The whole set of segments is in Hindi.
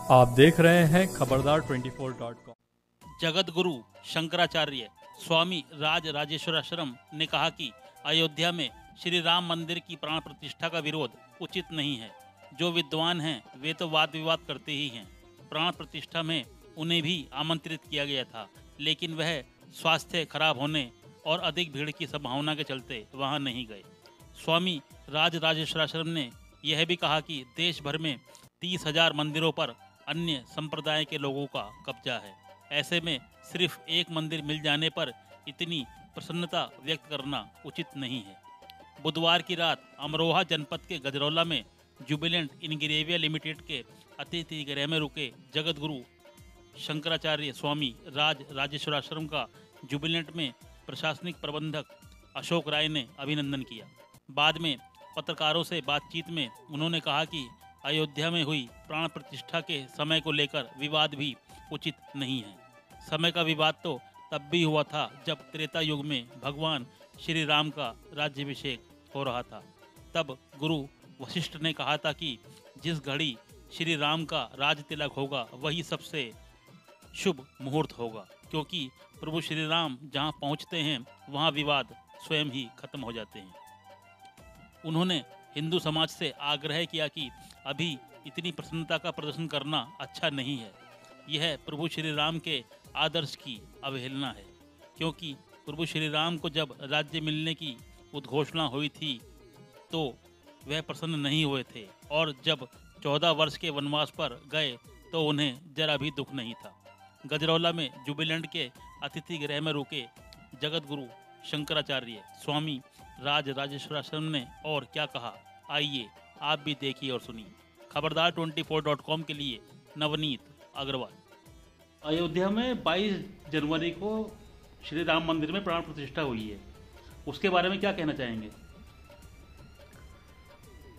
आप देख रहे हैं खबरदार 24.com। जगत गुरु शंकराचार्य स्वामी राज राजेश्वराश्रम ने कहा कि अयोध्या में श्री राम मंदिर की प्राण प्रतिष्ठा का विरोध उचित नहीं है। जो विद्वान हैं वे तो वाद विवाद करते ही हैं। प्राण प्रतिष्ठा में उन्हें भी आमंत्रित किया गया था, लेकिन वह स्वास्थ्य खराब होने और अधिक भीड़ की संभावना के चलते वहां नहीं गए। स्वामी राज राजेश्वराश्रम ने यह भी कहा कि देश भर में 30,000 मंदिरों पर अन्य संप्रदाय के लोगों का कब्जा है। ऐसे में सिर्फ एक मंदिर मिल जाने पर इतनी प्रसन्नता व्यक्त करना उचित नहीं है। बुधवार की रात अमरोहा जनपद के गजरौला में जुबिलेंट इनग्रेविया लिमिटेड के अतिथि गृह में रुके जगत गुरु शंकराचार्य स्वामी राज राजेश्वराश्रम का जुबिलेंट में प्रशासनिक प्रबंधक अशोक राय ने अभिनंदन किया। बाद में पत्रकारों से बातचीत में उन्होंने कहा कि अयोध्या में हुई प्राण प्रतिष्ठा के समय को लेकर विवाद भी उचित नहीं है। समय का विवाद तो तब भी हुआ था जब त्रेता युग में भगवान श्री राम का राज्याभिषेक हो रहा था। तब गुरु वशिष्ठ ने कहा था कि जिस घड़ी श्री राम का राज तिलक होगा वही सबसे शुभ मुहूर्त होगा, क्योंकि प्रभु श्री राम जहाँ पहुँचते हैं वहाँ विवाद स्वयं ही खत्म हो जाते हैं। उन्होंने हिंदू समाज से आग्रह किया कि अभी इतनी प्रसन्नता का प्रदर्शन करना अच्छा नहीं है। यह प्रभु श्री राम के आदर्श की अवहेलना है, क्योंकि प्रभु श्री राम को जब राज्य मिलने की उद्घोषणा हुई थी तो वह प्रसन्न नहीं हुए थे, और जब 14 वर्ष के वनवास पर गए तो उन्हें जरा भी दुख नहीं था। गजरौला में जुबिलेंट के अतिथि गृह में रुके जगत गुरु शंकराचार्य स्वामी राज राजेश्वराश्रम ने और क्या कहा, आइए आप भी देखिए और सुनिए। खबरदार 24.com के लिए नवनीत अग्रवाल। अयोध्या में 22 जनवरी को श्री राम मंदिर में प्राण प्रतिष्ठा हुई है, उसके बारे में क्या कहना चाहेंगे?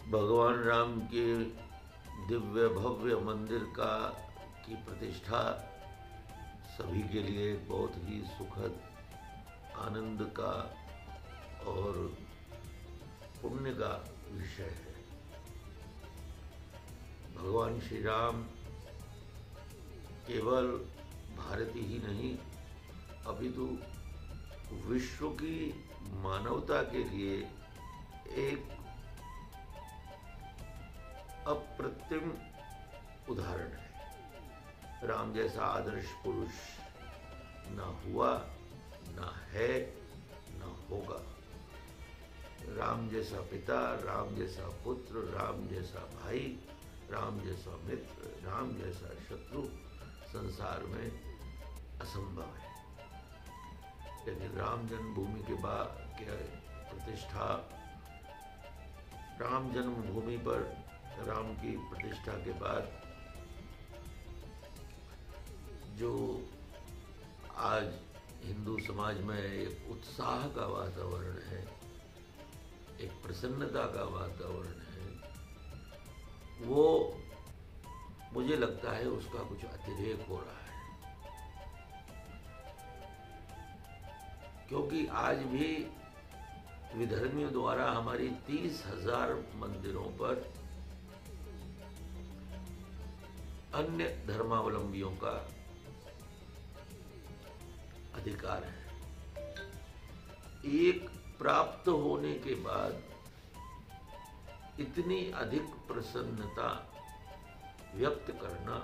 भगवान राम के दिव्य भव्य मंदिर की प्रतिष्ठा सभी के लिए बहुत ही सुखद, आनंद का और पुण्य का विषय है। भगवान श्री राम केवल भारत ही नहीं अपितु विश्व की मानवता के लिए एक अप्रतिम उदाहरण है। राम जैसा आदर्श पुरुष ना हुआ, ना है, ना होगा। राम जैसा पिता, राम जैसा पुत्र, राम जैसा भाई, राम जैसा मित्र, राम जैसा शत्रु संसार में असंभव है। लेकिन राम जन्मभूमि के बाद के प्रतिष्ठा, राम जन्मभूमि पर राम की प्रतिष्ठा के बाद जो आज हिंदू समाज में एक उत्साह का वातावरण है, एक प्रसन्नता का वातावरण है, वो मुझे लगता है उसका कुछ अतिरेक हो रहा है। क्योंकि आज भी विधर्मियों द्वारा हमारी 30,000 मंदिरों पर अन्य धर्मावलंबियों का अधिकार है। एक प्राप्त होने के बाद इतनी अधिक प्रसन्नता व्यक्त करना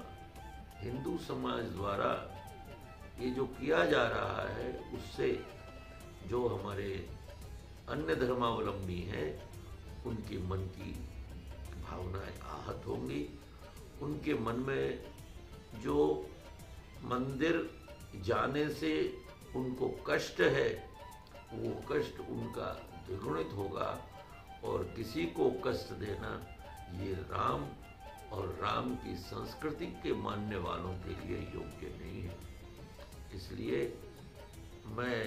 हिंदू समाज द्वारा ये जो किया जा रहा है, उससे जो हमारे अन्य धर्मावलंबी हैं उनके मन की भावनाएं आहत होंगी। उनके मन में जो मंदिर जाने से उनको कष्ट है, वो कष्ट उनका द्विगुणित होगा, और किसी को कष्ट देना ये राम और राम की संस्कृति के मानने वालों के लिए योग्य नहीं है। इसलिए मैं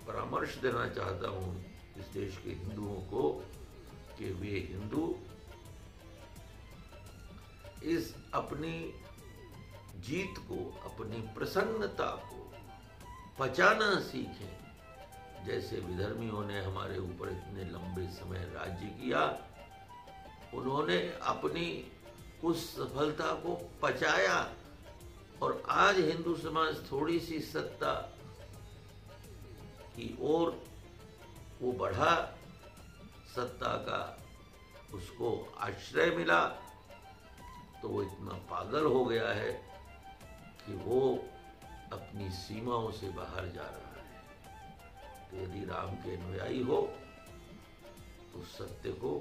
परामर्श देना चाहता हूँ इस देश के हिंदुओं को कि वे हिंदू इस अपनी जीत को, अपनी प्रसन्नता को पचाना सीखें। जैसे विधर्मियों ने हमारे ऊपर इतने लंबे समय राज्य किया, उन्होंने अपनी उस सफलता को पचाया और आज हिंदू समाज थोड़ी सी सत्ता की ओर वो बढ़ा, सत्ता का उसको आश्रय मिला, तो वो इतना पागल हो गया है कि वो अपनी सीमाओं से बाहर जा रहा है। तो यदि राम के अनुयायी हो तो सत्य को,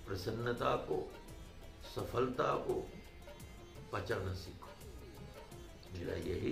प्रसन्नता को, सफलता को पचाना सीखो। मेरा यही